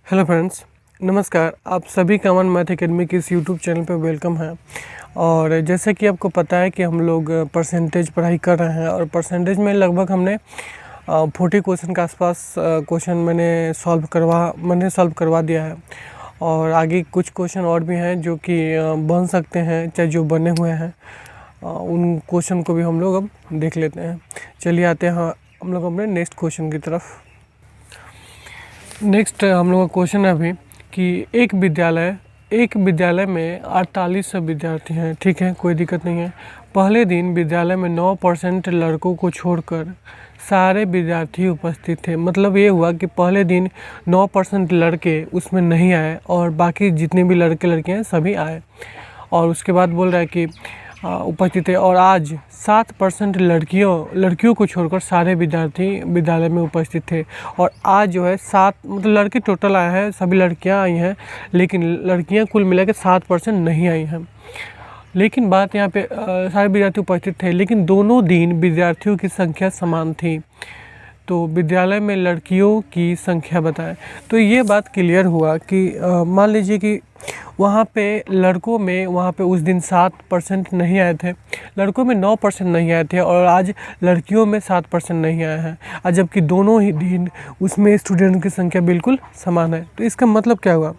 Hello friends, नमस्कार। आप सभी का अमन मैथ एकेडमी के इस यूट्यूब चैनल पे वेलकम है। और जैसे कि आपको पता है कि हम लोग परसेंटेज पढ़ाई कर रहे हैं और परसेंटेज में लगभग हमने 40 क्वेश्चन के आसपास क्वेश्चन मैंने सॉल्व करवा दिया है। और आगे कुछ क्वेश्चन और भी हैं जो कि बन सकते हैं, चाहे जो बने हुए हैं उन क्वेश्चन को भी हम लोग अब देख लेते हैं। चलिए आते हैं हम लोग अपने नेक्स्ट क्वेश्चन की तरफ। नेक्स्ट हम लोग का क्वेश्चन है अभी कि एक विद्यालय में 48 विद्यार्थी हैं। ठीक है, कोई दिक्कत नहीं है। पहले दिन विद्यालय में 9% लड़कों को छोड़कर सारे विद्यार्थी उपस्थित थे। मतलब ये हुआ कि पहले दिन 9% लड़के उसमें नहीं आए और बाकी जितने भी लड़के लड़कियां हैं सभी आए। और उसके बाद बोल रहा है कि उपस्थित थे। और आज 7% लड़कियों को छोड़कर सारे विद्यार्थी विद्यालय में उपस्थित थे। और आज जो है 7 मतलब लड़के टोटल आए हैं, सभी लड़कियां आई हैं, लेकिन लड़कियां कुल मिला के 7% नहीं आई हैं। लेकिन बात यहाँ पे सारे विद्यार्थी उपस्थित थे, लेकिन दोनों दिन विद्यार्थियों की संख्या समान थी। तो विद्यालय में लड़कियों की संख्या बताएं। तो ये बात क्लियर हुआ कि मान लीजिए कि वहाँ पे लड़कों में वहाँ पे उस दिन 7% नहीं आए थे, लड़कों में 9% नहीं आए थे, और आज लड़कियों में 7% नहीं आए हैं। और जबकि दोनों ही दिन उसमें स्टूडेंट की संख्या बिल्कुल समान है। तो इसका मतलब क्या हुआ?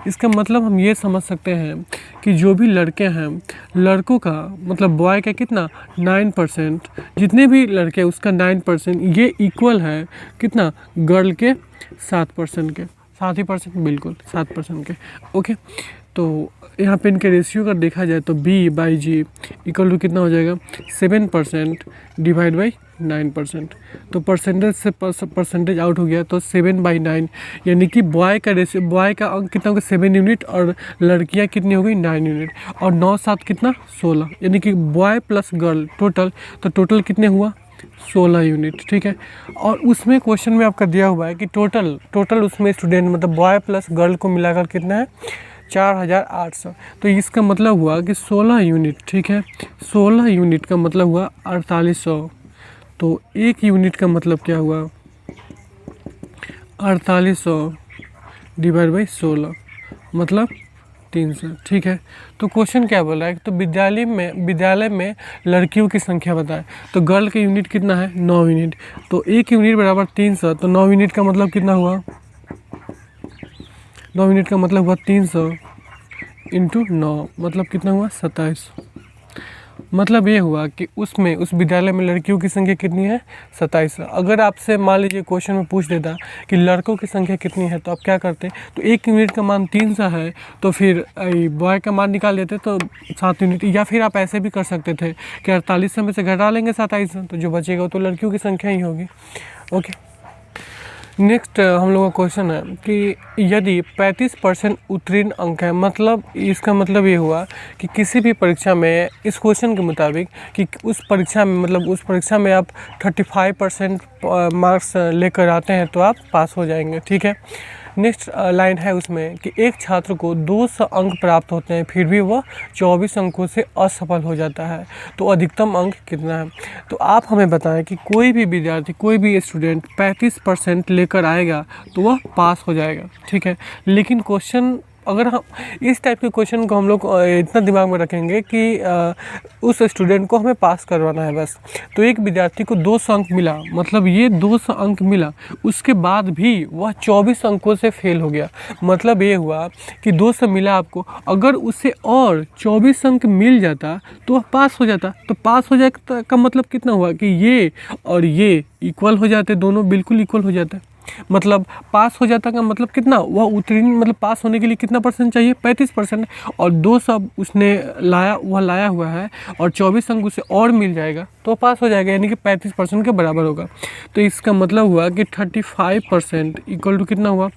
इसका मतलब हम ये समझ सकते हैं कि जो भी लड़के हैं, लड़कों का मतलब बॉय का कितना 9%, जितने भी लड़के उसका 9%, ये इक्वल है कितना गर्ल के 7% के, 7% बिल्कुल 7% के। ओके, तो यहाँ पे इनके रेशियो का देखा जाए तो B/G इक्वल टू कितना हो जाएगा 7% डिवाइड बाई 9%। तो परसेंटेज से परसेंटेज आउट हो गया, तो 7/9, यानी कि बॉय का अंक कितना होगा 7 यूनिट और लड़कियाँ कितनी हो गई 9 यूनिट। और 9 7 कितना 16, यानी कि बॉय प्लस गर्ल टोटल कितने हुआ 16 यूनिट। ठीक है, और उसमें क्वेश्चन में आपका दिया हुआ है कि टोटल उसमें स्टूडेंट मतलब बॉय प्लस गर्ल को मिलाकर कितना है 4800। तो इसका मतलब हुआ कि 16 यूनिट। ठीक है, 16 यूनिट का मतलब हुआ 4800। तो एक यूनिट का मतलब क्या हुआ 4800 डिवाइड बाई 16 मतलब 300। ठीक है, तो क्वेश्चन क्या बोल रहा है? तो विद्यालय में लड़कियों की संख्या बताएं। तो गर्ल का यूनिट कितना है 9 यूनिट, तो एक यूनिट बराबर 300। तो 9 यूनिट का मतलब कितना हुआ 9 यूनिट का मतलब हुआ 300 इंटू 9 मतलब कितना हुआ 27। मतलब ये हुआ कि उस विद्यालय में लड़कियों की संख्या कितनी है 27। अगर आपसे मान लीजिए क्वेश्चन में पूछ देता कि लड़कों की संख्या कितनी है, तो आप क्या करते? तो एक यूनिट का मान 300 है, तो फिर बॉय का मान निकाल लेते तो 7 यूनिट। या फिर आप ऐसे भी कर सकते थे कि 48 में से घटा लेंगे 27, तो जो बचेगा तो लड़कियों की संख्या ही होगी। ओके, नेक्स्ट हम लोग का क्वेश्चन है कि यदि 35% उत्तीर्ण अंक है, मतलब इसका मतलब ये हुआ कि किसी भी परीक्षा में इस क्वेश्चन के मुताबिक कि उस परीक्षा में आप 35% मार्क्स लेकर आते हैं तो आप पास हो जाएंगे। ठीक है, नेक्स्ट लाइन है उसमें कि एक छात्र को 200 अंक प्राप्त होते हैं, फिर भी वह 24 अंकों से असफल हो जाता है, तो अधिकतम अंक कितना है? तो आप हमें बताएं कि कोई भी विद्यार्थी, कोई भी स्टूडेंट 35% लेकर आएगा तो वह पास हो जाएगा। ठीक है, लेकिन क्वेश्चन अगर हम इस टाइप के क्वेश्चन को हम लोग इतना दिमाग में रखेंगे कि उस स्टूडेंट को हमें पास करवाना है बस। तो एक विद्यार्थी को 200 अंक मिला, मतलब ये 200 अंक मिला, उसके बाद भी वह 24 अंकों से फेल हो गया। मतलब ये हुआ कि 200 मिला आपको, अगर उससे और 24 अंक मिल जाता तो वह पास हो जाता। तो पास हो जाए का मतलब कितना हुआ कि ये और ये इक्वल हो जाते, दोनों बिल्कुल इक्वल हो जाते। मतलब पास हो जाता का मतलब कितना, वह उत्तीर्ण मतलब पास होने के लिए कितना परसेंट चाहिए 35%, और 200 उसने लाया हुआ है और 24 अंक उसे और मिल जाएगा तो पास हो जाएगा, यानी कि 35% के बराबर होगा। तो इसका मतलब हुआ कि 35% इक्वल टू कितना हुआ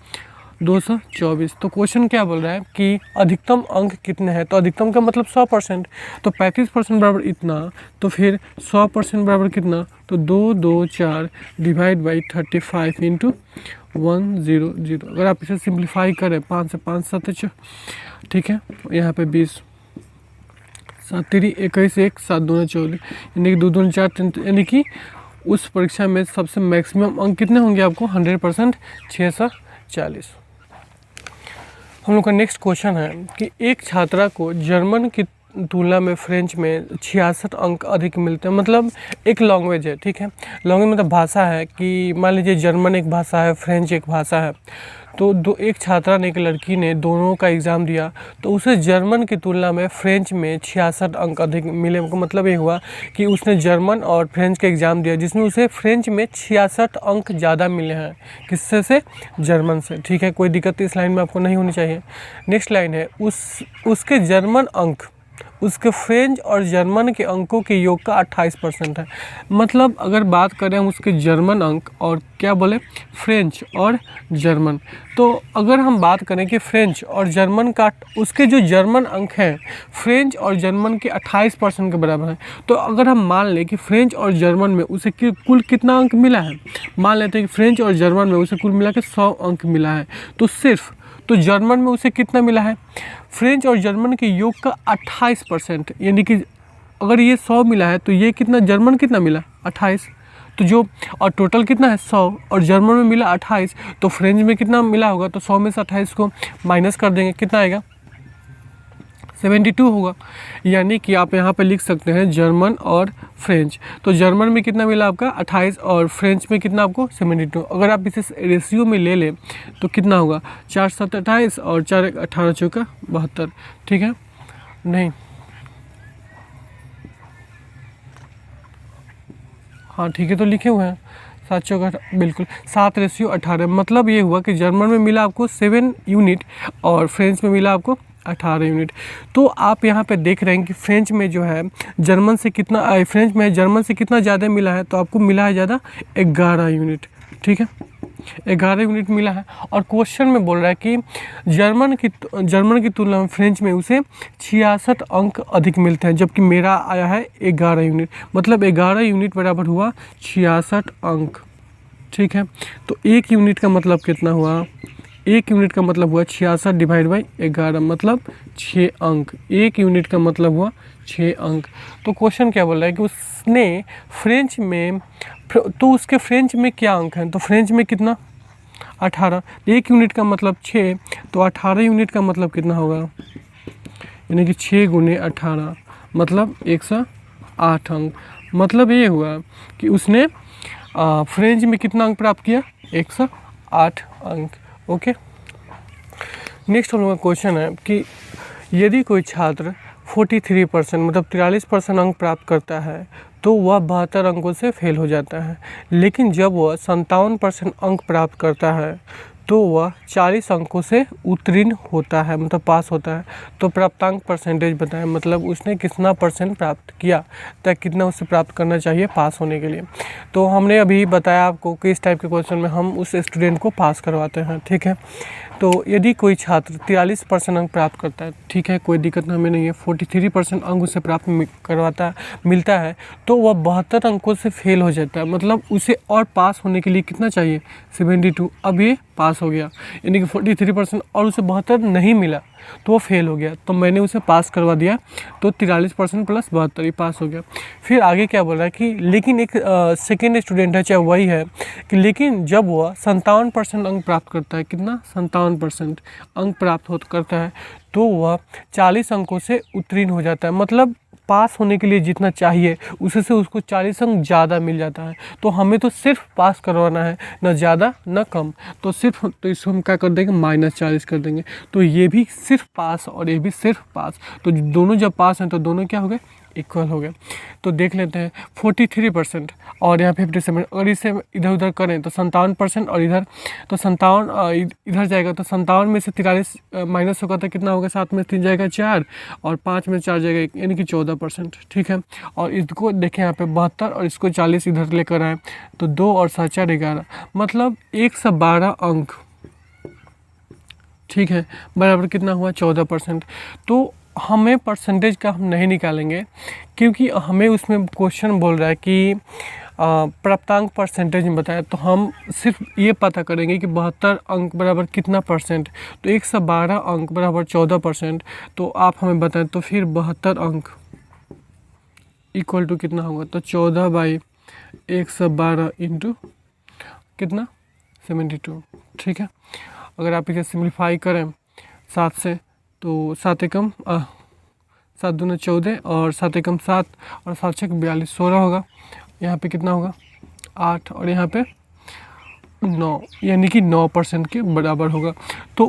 224। तो क्वेश्चन क्या बोल रहा है कि अधिकतम अंक कितने हैं? तो अधिकतम का मतलब 100%, तो 35% बराबर इतना, तो फिर 100% बराबर कितना? तो 224 डिवाइड बाई 35 इंटू 100। अगर आप इसे सिंप्लीफाई करें 5 से 5 7, ठीक है, यहाँ पे 20 7 3 21 1 7 2 14, यानी कि 2 2 4 3, यानी कि उस परीक्षा में सबसे मैक्सिमम अंक कितने होंगे आपको 100%, 640। हम लोग का नेक्स्ट क्वेश्चन है कि एक छात्रा को जर्मन की तुलना में फ्रेंच में 66 अंक अधिक मिलते हैं। मतलब एक लैंग्वेज है, ठीक है, लैंग्वेज मतलब भाषा है कि मान लीजिए जर्मन एक भाषा है, फ्रेंच एक भाषा है। तो एक छात्रा ने, एक लड़की ने दोनों का एग्ज़ाम दिया तो उसे जर्मन की तुलना में फ्रेंच में 66 अंक अधिक मिले। मतलब ये हुआ कि उसने जर्मन और फ्रेंच का एग्ज़ाम दिया जिसमें उसे फ्रेंच में 66 अंक ज़्यादा मिले हैं। किससे से? जर्मन से। ठीक है, कोई दिक्कत इस लाइन में आपको नहीं होनी चाहिए। नेक्स्ट लाइन है उसके जर्मन अंक उसके फ्रेंच और जर्मन के अंकों के योग का 28% है। मतलब अगर बात करें हम उसके जर्मन अंक और क्या बोले, फ्रेंच और जर्मन, तो अगर हम बात करें कि फ्रेंच और जर्मन का, उसके जो जर्मन अंक हैं फ्रेंच और जर्मन के 28% के बराबर हैं, तो अगर हम मान लें कि फ्रेंच और जर्मन में उसे कुल कितना अंक मिला है, मान लेते हैं कि फ्रेंच और जर्मन में उसे कुल मिला के 100 अंक मिला है, तो जर्मन में उसे कितना मिला है, फ्रेंच और जर्मन के योग का 28%, यानी कि अगर ये 100 मिला है तो ये कितना, जर्मन कितना मिला, 28। तो जो और टोटल कितना है 100 और जर्मन में मिला 28, तो फ्रेंच में कितना मिला होगा, तो 100 में से 28 को माइनस कर देंगे, कितना आएगा, 72 होगा। यानी कि आप यहाँ पे लिख सकते हैं जर्मन और फ्रेंच। तो जर्मन में कितना मिला आपका 28 और फ्रेंच में कितना आपको 72। अगर आप इसे रेशियो में ले लें तो कितना होगा, 4 7 28 और 4 1 18 चौका 72। ठीक है, नहीं, हाँ ठीक है, तो लिखे हुए हैं 7 चौका बिल्कुल 7:18। मतलब ये हुआ कि जर्मन में मिला आपको 7 यूनिट और फ्रेंच में मिला आपको 18 यूनिट। तो आप यहाँ पे देख रहे हैं कि फ्रेंच में जो है जर्मन से कितना, फ्रेंच में जर्मन से कितना ज़्यादा मिला है, तो आपको मिला है ज़्यादा 11 यूनिट। ठीक है, 11 यूनिट मिला है। और क्वेश्चन में बोल रहा है कि जर्मन की तुलना में फ्रेंच में उसे 66 अंक अधिक मिलते हैं, जबकि मेरा आया है 11 यूनिट। मतलब 11 यूनिट बराबर हुआ 66 अंक। ठीक है, तो 1 यूनिट का मतलब कितना हुआ, 1 यूनिट का मतलब हुआ 66 डिवाइड बाई 11, मतलब 6 अंक। 1 यूनिट का मतलब हुआ 6 अंक। तो क्वेश्चन क्या बोल रहा है कि उसने फ्रेंच में, तो उसके फ्रेंच में क्या अंक हैं, तो फ्रेंच में कितना 18। 1 यूनिट का मतलब 6, तो 18 यूनिट का मतलब कितना होगा, यानी कि 6 गुने 18 मतलब 108 अंक। मतलब ये हुआ कि उसने फ्रेंच में कितना अंक प्राप्त किया, 108 अंक। ओके, नेक्स्ट हम लोग का क्वेश्चन है कि यदि कोई छात्र 43% मतलब 43% अंक प्राप्त करता है तो वह 72 अंकों से फेल हो जाता है, लेकिन जब वह 57% अंक प्राप्त करता है तो वह 40 अंकों से उत्तीर्ण होता है, मतलब पास होता है। तो प्राप्तांक परसेंटेज बताएं, मतलब उसने कितना परसेंट प्राप्त किया, तक कितना उसे प्राप्त करना चाहिए पास होने के लिए। तो हमने अभी बताया आपको कि इस टाइप के क्वेश्चन में हम उस स्टूडेंट को पास करवाते हैं। ठीक है, तो यदि कोई छात्र 43% अंक प्राप्त करता है, ठीक है, कोई दिक्कत हमें नहीं है, 43% अंक उसे प्राप्त मिलता है, तो वह 72 अंकों से फेल हो जाता है। मतलब उसे और पास होने के लिए कितना चाहिए, 72। अब ये पास हो गया, यानी कि 43% और उसे 72 नहीं मिला तो वो फेल हो गया। तो मैंने उसे पास करवा दिया, तो 43% प्लस 72 ये पास हो गया। फिर आगे क्या बोल रहा है कि लेकिन एक सेकेंड स्टूडेंट है, चाहे वही है कि लेकिन जब वह 57% अंक प्राप्त करता है, कितना 57% अंक प्राप्त करता है, तो वह 40 अंकों से उत्तीर्ण हो जाता है। मतलब पास होने के लिए जितना चाहिए उससे से उसको 40 अंक ज़्यादा मिल जाता है। तो हमें तो सिर्फ पास करवाना है, ना ज़्यादा ना कम। तो सिर्फ, तो इसको हम क्या कर देंगे, -40 कर देंगे। तो ये भी सिर्फ पास और ये भी सिर्फ पास, तो दोनों जब पास हैं तो दोनों क्या हो गए, इक्वल हो गए। तो देख लेते हैं 43% और यहाँ 57। अगर इसे इधर उधर करें तो 57% और इधर, तो 57 इधर जाएगा, तो 57 में से 43 माइनस होगा तो कितना होगा, 7 में 3 जाएगा 4 और 5 में 4 जाएगा 1, यानी कि 14%। ठीक है, और इसको देखें यहाँ पे 72 और इसको 40 इधर लेकर आए, तो 2 और 7 4 11, मतलब 112 अंक। ठीक है, बराबर कितना हुआ, 14%। तो हमें परसेंटेज का हम नहीं निकालेंगे, क्योंकि हमें उसमें क्वेश्चन बोल रहा है कि प्राप्तांक परसेंटेज में बताया, तो हम सिर्फ ये पता करेंगे कि 72 अंक बराबर कितना परसेंट, तो 112 अंक बराबर 14%। तो आप हमें बताएं, तो फिर 72 अंक इक्वल टू कितना होगा, तो 14/112 इंटू कितना, 72। ठीक है, अगर आप इसे सिंप्लीफाई करें 7 से, तो 7 एकम 7 दूना 14 और 7 एकम 7 और 7 छक 42, 16 होगा। यहाँ पे कितना होगा 8 और यहाँ पे 9, यानी कि 9% के बराबर होगा। तो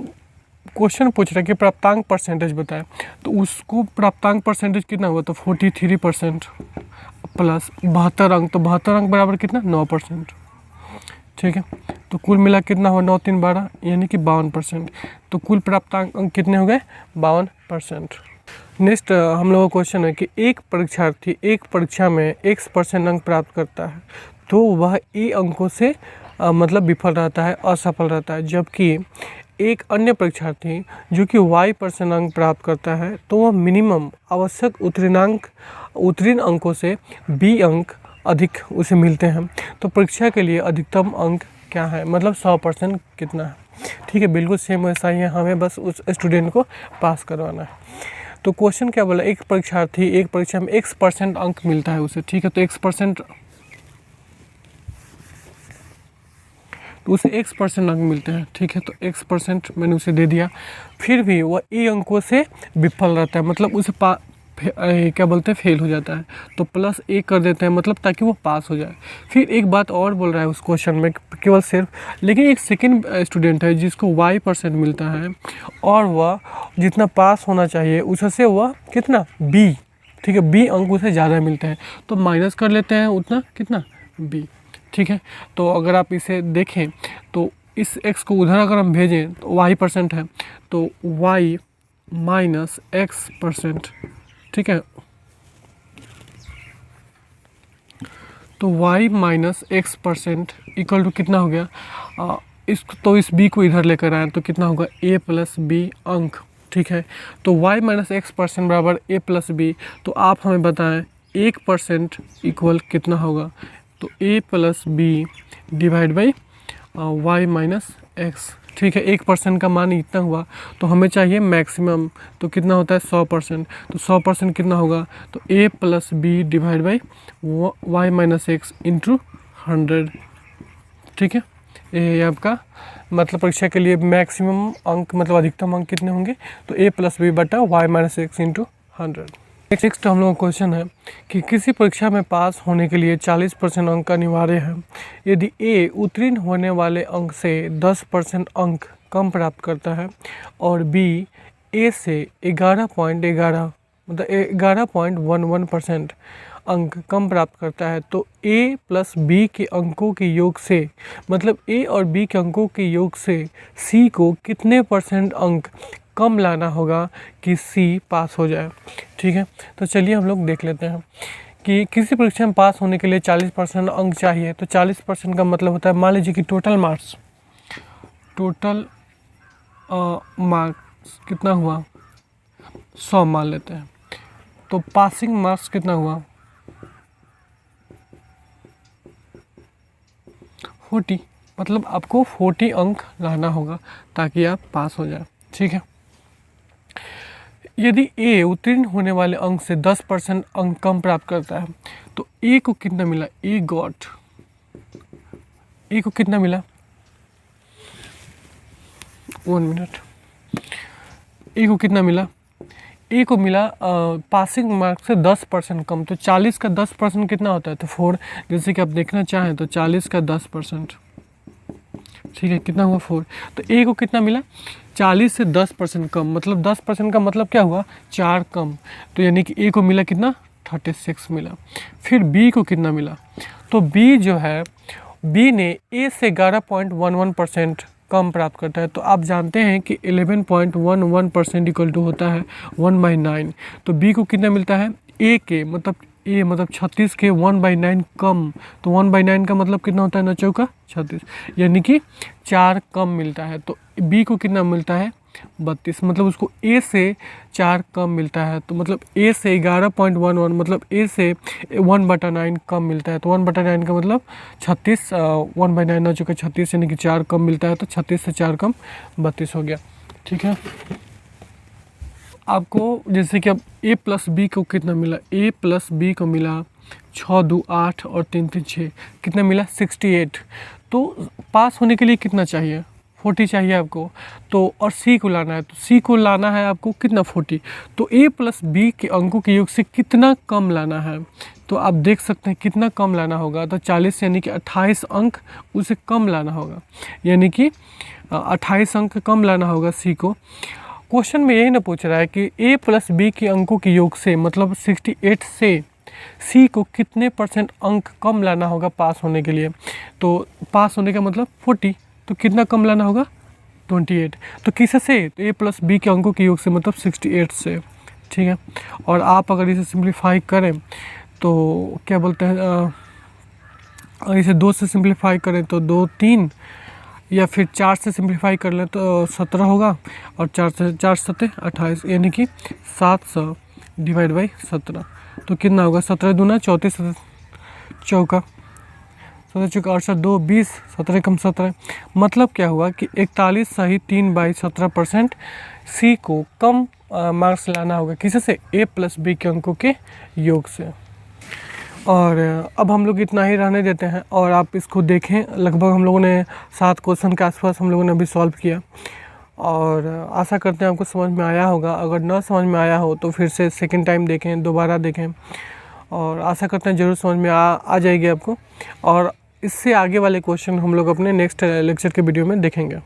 क्वेश्चन पूछ रहा है कि प्राप्तांक परसेंटेज बताए, तो उसको प्राप्तांक परसेंटेज कितना हुआ, तो 43% प्लस 72 अंक, तो 72 अंक बराबर कितना 9%। ठीक है, तो कुल मिला कितना हुआ 9 3 12, यानी कि 52%। तो कुल प्राप्तांक अंक कितने हो गए 52%। नेक्स्ट हम लोगों का क्वेश्चन है कि एक परीक्षार्थी एक परीक्षा में x% अंक प्राप्त करता है तो वह ए अंकों से मतलब विफल रहता है, असफल रहता है, जबकि एक अन्य परीक्षार्थी जो कि y% अंक प्राप्त करता है तो वह मिनिमम आवश्यक उत्तीर्ण अंकों से b अंक अधिक उसे मिलते हैं। तो परीक्षा के लिए अधिकतम अंक क्या है, मतलब 100% कितना है। ठीक है, बिल्कुल सेम वैसा ही है, हमें बस उस स्टूडेंट को पास करवाना है। तो क्वेश्चन क्या बोला, एक परीक्षार्थी एक परीक्षा में x% अंक मिलता है उसे। ठीक है, तो x% तो उसे x% अंक मिलते हैं। ठीक है, तो x% मैंने उसे दे दिया, फिर भी वह ए अंकों से विफल रहता है, मतलब उसे क्या बोलते हैं फेल हो जाता है, तो प्लस ए कर देते हैं, मतलब ताकि वो पास हो जाए। फिर एक बात और बोल रहा है उस क्वेश्चन में केवल सिर्फ, लेकिन एक सेकंड स्टूडेंट है जिसको y% मिलता है और वह जितना पास होना चाहिए उससे वह कितना b, ठीक है, b अंक उसे ज़्यादा मिलते हैं, तो माइनस कर लेते हैं उतना कितना b। ठीक है, तो अगर आप इसे देखें तो इस x को उधर अगर हम भेजें तो y% है, तो y माइनस x%। ठीक है, तो y minus x% equal to कितना हो गया, तो इस b को इधर लेकर आए तो कितना होगा a प्लस b अंक। ठीक है, तो y माइनस x% बराबर a प्लस b, तो आप हमें बताएं 1% इक्वल कितना होगा, तो a plus b divide by y minus x। ठीक है, 1% का मान इतना हुआ, तो हमें चाहिए मैक्सिमम, तो कितना होता है 100%, तो 100% कितना होगा, तो a plus B divide by y minus x into 100। ठीक है, ये आपका मतलब परीक्षा के लिए मैक्सिमम अंक मतलब अधिकतम अंक कितने होंगे, तो a प्लस बी बटा y minus x into 100। Next हम लोगों का क्वेश्चन है कि किसी परीक्षा में पास होने के लिए 40% अंक अनिवार्य है। यदि ए उत्तीर्ण होने वाले अंक से 10% अंक कम प्राप्त करता है और बी ए से 11.11 मतलब 11.11% अंक कम प्राप्त करता है, तो ए प्लस बी के अंकों के योग से मतलब ए और बी के अंकों के योग से सी को कितने % अंक कम लाना होगा कि सी पास हो जाए। ठीक है, तो चलिए हम लोग देख लेते हैं कि किसी परीक्षा में पास होने के लिए 40% अंक चाहिए, तो 40% का मतलब होता है, मान लीजिए कि टोटल मार्क्स कितना हुआ 100 मान लेते हैं, तो पासिंग मार्क्स कितना हुआ 40, मतलब आपको 40 अंक लाना होगा ताकि आप पास हो जाए। ठीक है, यदि ए उत्तीर्ण होने वाले अंक से 10% अंक कम प्राप्त करता है, तो ए को कितना मिला, ए को कितना मिला 1 मिनट, ए को कितना मिला, ए को मिला पासिंग मार्क से 10% कम, तो 40 का 10% कितना होता है, तो 4, जैसे कि आप देखना चाहें तो 40 का 10%, ठीक है, कितना हुआ 4, तो ए को कितना मिला 40 से 10% कम, मतलब 10% का मतलब क्या हुआ 4 कम, तो यानी कि ए को मिला कितना 36 मिला। फिर बी को कितना मिला, तो बी जो है बी ने ए से 11.11% कम प्राप्त करता है, तो आप जानते हैं कि 11.11% इक्वल टू होता है 1/9, तो बी को कितना मिलता है ए मतलब 36 के 1/9 कम, तो 1/9 का मतलब कितना होता है 9 चौका 36, यानी कि 4 कम मिलता है, तो बी को कितना मिलता है 32, मतलब उसको ए से 4 कम मिलता है, तो मतलब ए से 11.11 मतलब ए से 1/9 कम मिलता है, तो 1/9 का मतलब 36, 1/9 9 चौका 36 यानी कि 4 कम मिलता है, तो 36 से 4 कम 32 हो गया। ठीक है, आपको जैसे कि अब a प्लस बी को कितना मिला, a प्लस बी को मिला 6 2 8 और 3 3 6, कितना मिला 68, तो पास होने के लिए कितना चाहिए 40 चाहिए आपको, तो और सी को लाना है, तो सी को लाना है आपको कितना 40, तो ए प्लस बी के अंकों के योग से कितना कम लाना है, तो आप देख सकते हैं कितना कम लाना होगा, तो 40 यानी कि 28 अंक उसे कम लाना होगा, यानी कि 28 अंक कम लाना होगा सी को। क्वेश्चन में यही ना पूछ रहा है कि ए प्लस बी के अंकों के योग से मतलब 68 से सी को कितने % अंक कम लाना होगा पास होने के लिए, तो पास होने का मतलब 40, तो कितना कम लाना होगा 28, तो किससे से, तो ए प्लस बी के अंकों के योग से मतलब 68 से, ठीक है। और आप अगर इसे सिंप्लीफाई करें तो क्या बोलते हैं, अगर इसे 2 से सिंप्लीफाई करें तो 2 3, या फिर 4 से सिंप्लीफाई कर लें तो 17 होगा, और 4 से 4 7 28, यानी कि 700 डिवाइड बाई 17, तो कितना होगा 17 दूना 34, चौका 17 चौका 68, 2 20, 17 कम 17, मतलब क्या हुआ कि 41 सही 3/17% सी को कम मार्क्स लाना होगा, किसे से, ए प्लस बी के अंकों के योग से। और अब हम लोग इतना ही रहने देते हैं, और आप इसको देखें, लगभग हम लोगों ने 7 क्वेश्चन के आसपास हम लोगों ने अभी सॉल्व किया, और आशा करते हैं आपको समझ में आया होगा। अगर ना समझ में आया हो तो फिर से सेकंड टाइम देखें, दोबारा देखें, और आशा करते हैं ज़रूर समझ में आ जाएगी आपको। और इससे आगे वाले क्वेश्चन हम लोग अपने नेक्स्ट लेक्चर के वीडियो में देखेंगे।